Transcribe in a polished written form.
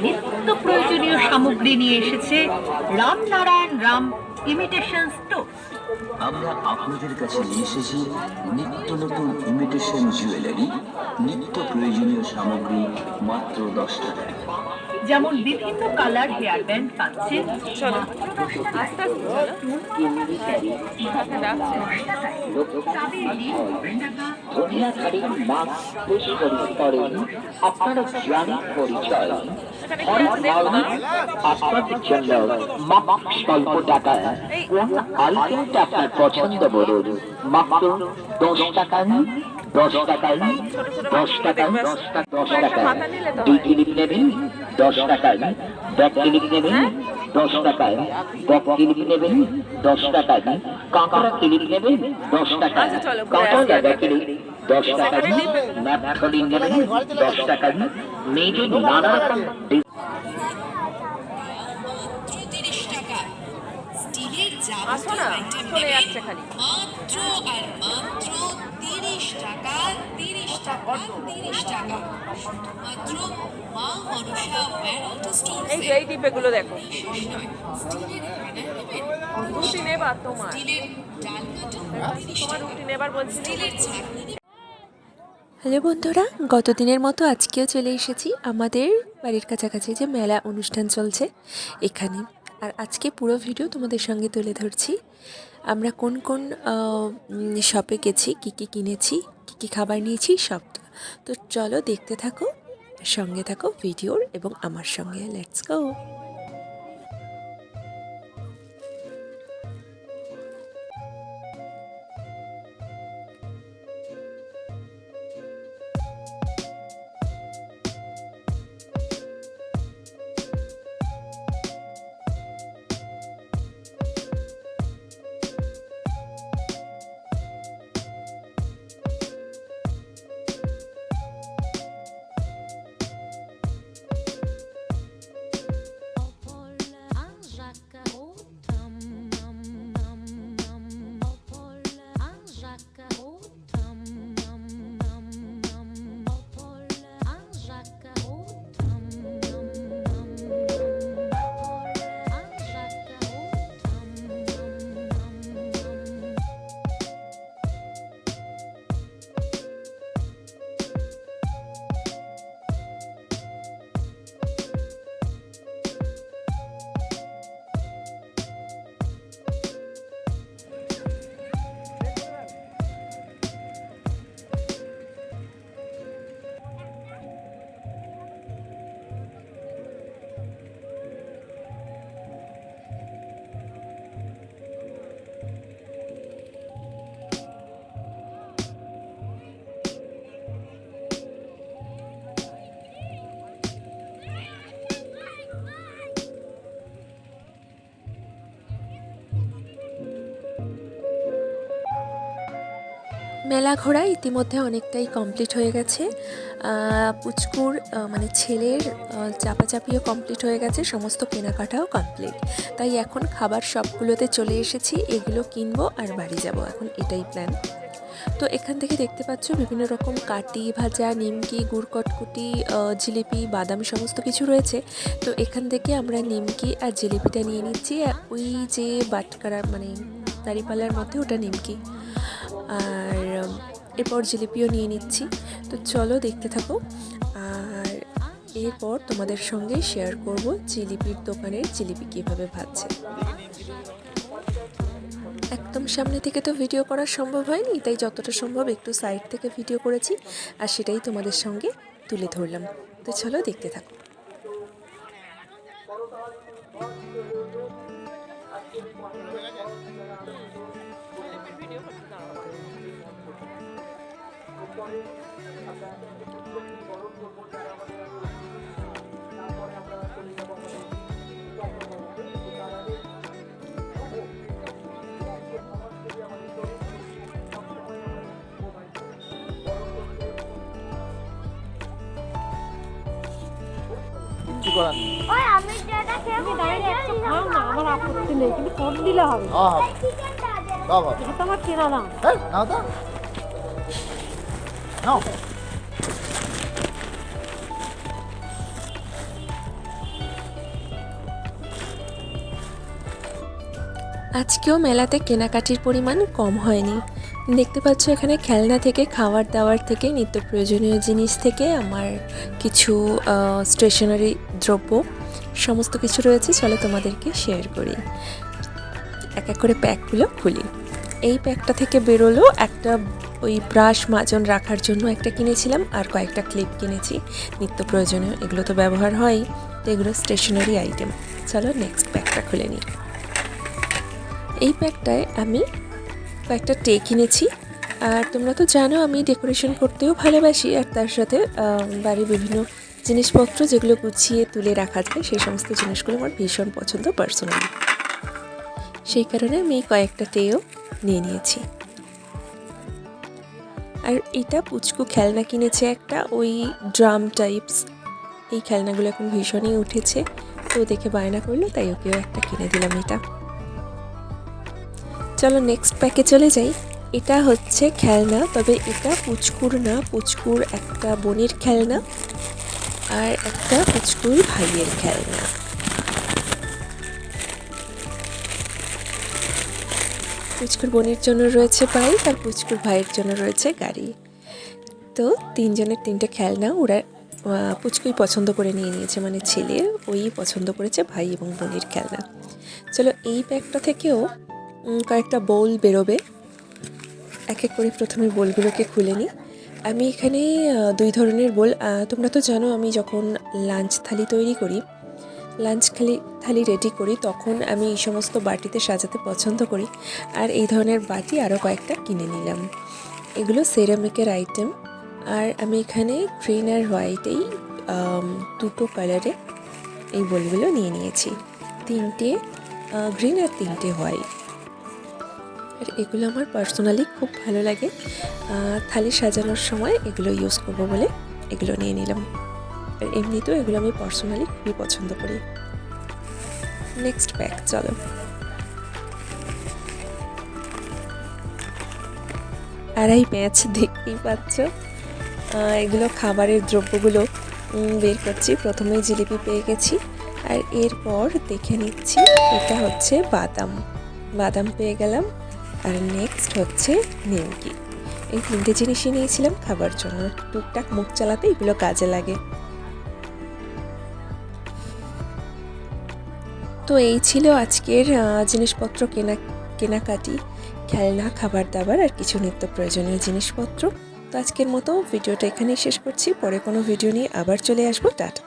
নিত্য প্রয়োজনীয় সামগ্রী নিয়ে এসেছে রামনারায়ণ রাম ইমিটেশন স্টোর। আমরা আপনাদের কাছে নিয়ে এসেছি নিত্য নতুন ইমিটেশন জুয়েলারি, নিত্য প্রয়োজনীয় সামগ্রী মাত্র 10 টাকায়। যেমন বিভিন্ন কালার হেয়ার ব্যান্ড পাচ্ছেন আপনারা জানেন পরিচয় আপনাদের জন্য স্বল্প টাকায় কোন আইটেমটা আপনার পছন্দ বলুন, মাত্র 10 টাকায় 10 টাকায় 10 টাকায় 10 টাকায় দুই ক্লিপ নেবেন 10 টাকায়, ব্যাক ক্লিপ নেবেন 10 টাকায়, ব্যাক ক্লিপ নেবেন 10 টাকায়, কাঁকড়া ক্লিপ নেবেন 10 টাকায়, কাঁকড়া লাগা ক্লিপ 10 টাকায়, ন্যাপথলিন নেবেন 10 টাকায়, মেয়েদের নানা রকম স্টিলের যাবতীয় আইটেম নেবেন মাত্র আর মাত্র 30 টাকা 30 টাকা 30 টাকা শুধুমাত্র মা মনসা ভ্যারাইটি স্টোর। এই ডিব্বেগুলো দেখো, বিশেষ নয়, স্টিলের হ্যান্ডেল নেবেন রুটি নেবার তোমার, স্টিলের ডালনাটা 30 তোমার টাকা, রুটি নেবার বলছি। স্টিলের ছাঁকনি হ্যালো বন্ধুরা, গত দিনের মতো আজকেও চলে এসেছি আমাদের বাড়ির কাছাকাছি যে মেলা অনুষ্ঠান চলছে এখানে। আর আজকে পুরো ভিডিও তোমাদের সঙ্গে তুলে ধরছি। আমরা কোন কোন শপে গেছি, কী কী কিনেছি, কী কী খাবার নিয়েছি সব। তো চলো দেখতে থাকো, সঙ্গে থাকো ভিডিওর এবং আমার সঙ্গে। Let's go. মেলা ঘোরা ইতিমধ্যে অনেকটাই কমপ্লিট হয়ে গেছে। পুচকুর মানে ছেলের চাপাচাপিও কমপ্লিট হয়ে গেছে, সমস্ত কেনাকাটাও কমপ্লিট। তাই এখন খাবার সবগুলোতে চলে এসেছি, এগুলো কিনবো আর বাড়ি যাব, এখন এটাই প্ল্যান। তো এখান থেকে দেখতে পাচ্ছ বিভিন্ন রকম কাটি, ভাজা, নিমকি, গুড় কটকুটি, জিলিপি, বাদাম সমস্ত কিছু রয়েছে। তো এখান থেকে আমরা নিমকি আর জিলিপিটা নিয়ে নিচ্ছি। ওই যে বাটকারা মানে দাঁড়িপাল্লার মধ্যে ওটা নিমকি, আর এরপর জিলিপিও নিয়ে নিচ্ছি। তো চলো দেখতে থাকো, আর এরপর তোমাদের সঙ্গে শেয়ার করব জিলিপির দোকানের জিলিপি কীভাবে ভাজছে। একদম সামনে থেকে তো ভিডিও করা সম্ভব হয়নি, তাই যতটা সম্ভব একটু সাইড থেকে ভিডিও করেছি, আর সেটাই তোমাদের সঙ্গে তুলে ধরলাম। তো চলো দেখতে থাকো। কিছু করার নেই। ওই আমি যেটা খেয়ে ডাইরেক্ট একটা খাও না, আমার আপত্তি নেই, কিন্তু কম দিলে হবে। সব হবে। এটা তো আমার কেনা দাম। এই, নাও তো। নাও। আজকেও মেলাতে কেনাকাটির পরিমাণ কম হয়নি। দেখতে পাচ্ছ এখানে খেলনা থেকে খাবার দাবার থেকে নিত্য প্রয়োজনীয় জিনিস থেকে আমার কিছু স্টেশনারি দ্রব্য সমস্ত কিছু রয়েছে। চলো তোমাদেরকে শেয়ার করি, এক এক করে প্যাকগুলো খুলি। এই প্যাকটা থেকে বেরোলো একটা ওই ব্রাশ মাজন রাখার জন্য একটা কিনেছিলাম, আর কয়েকটা ক্লিপ কিনেছি নিত্য প্রয়োজনীয়, এগুলো তো ব্যবহার হয়ই, তো এগুলো স্টেশনারি আইটেম। চলো নেক্সট প্যাকটা খুলে নিই। এই প্যাকটায় আমি কয়েকটা টে কিনেছি, আর তোমরা তো জানো আমি ডেকোরেশন করতেও ভালোবাসি, আর তার সাথে বাড়ির বিভিন্ন জিনিসপত্র যেগুলো গুছিয়ে তুলে রাখা যায় সেই সমস্ত জিনিসগুলো আমার ভীষণ পছন্দ পার্সোনালি, সেই কারণে আমি কয়েকটা টেও নিয়ে নিয়েছি। আর এটা পুচকু খেলনা কিনেছে একটা, ওই ড্রাম টাইপস, এই খেলনাগুলো এখন ভীষণই উঠেছে, তো দেখে বায়না করলো তাই ওকেও একটা কিনে দিলাম এটা। চলো নেক্সট প্যাকে চলে যাই। এটা হচ্ছে খেলনা, তবে এটা পুচকুর না, পুচকুর একটা বোনের খেলনা আর একটা পুচকুর ভাইয়ের খেলনা। পুচকুর বোনের জন্য রয়েছে বাইক, আর পুচকুর ভাইয়ের জন্য রয়েছে গাড়ি। তো তিনজনের তিনটে খেলনা ওরা পুচকুই পছন্দ করে নিয়ে নিয়েছে, মানে ছেলে ওই পছন্দ করেছে ভাই এবং বোনের খেলনা। চলো এই প্যাকটা থেকেও কয়েকটা বোল বেরোবে, এক এক করে প্রথমে বোলগুলোকে খুলে নিই। আমি এখানে 2 ধরনের বোল, তোমরা তো জানো আমি যখন লাঞ্চ থালি তৈরি করি, লাঞ্চ থালি রেডি করি, তখন আমি এই সমস্ত বাটিতে সাজাতে পছন্দ করি, আর এই ধরনের বাটি আরও কয়েকটা কিনে নিলাম। এগুলো সেরামিকের আইটেম, আর আমি এখানে গ্রিন আর হোয়াইটেই 2টো কালারে এই বোলগুলো নিয়ে নিয়েছি, 3টে গ্রিন আর 3টে হোয়াইট। আর এগুলো আমার পার্সোনালি খুব ভালো লাগে, থালি সাজানোর সময় এগুলো ইউজ করবো বলে এগুলো নিয়ে নিলাম, আর এমনিতেও এগুলো আমি পার্সোনালি খুবই পছন্দ করি। নেক্সট প্যাক চলো। আড়াই প্যাঁচ দেখতেই পাচ্ছ, এগুলো খাবারের দ্রব্যগুলো বের করছি। প্রথমে জিলিপি পেয়ে গেছি, আর এরপর দেখে নিচ্ছি এটা হচ্ছে বাদাম পেয়ে গেলাম, আর নেক্সট হচ্ছে নিমকি। এই 3টে জিনিসই নিয়েছিলাম খাবার জন্য, টুকটাক মুখ চালাতে এগুলো কাজে লাগে। তো এই ছিল আজকের জিনিসপত্র কেনাকাটি, খেলনা, খাবার দাবার আর কিছু নিত্য প্রয়োজনীয় জিনিসপত্র। তো আজকের মতো ভিডিওটা এখানেই শেষ করছি, পরে কোনো ভিডিও নিয়ে আবার চলে আসবো। টাটা।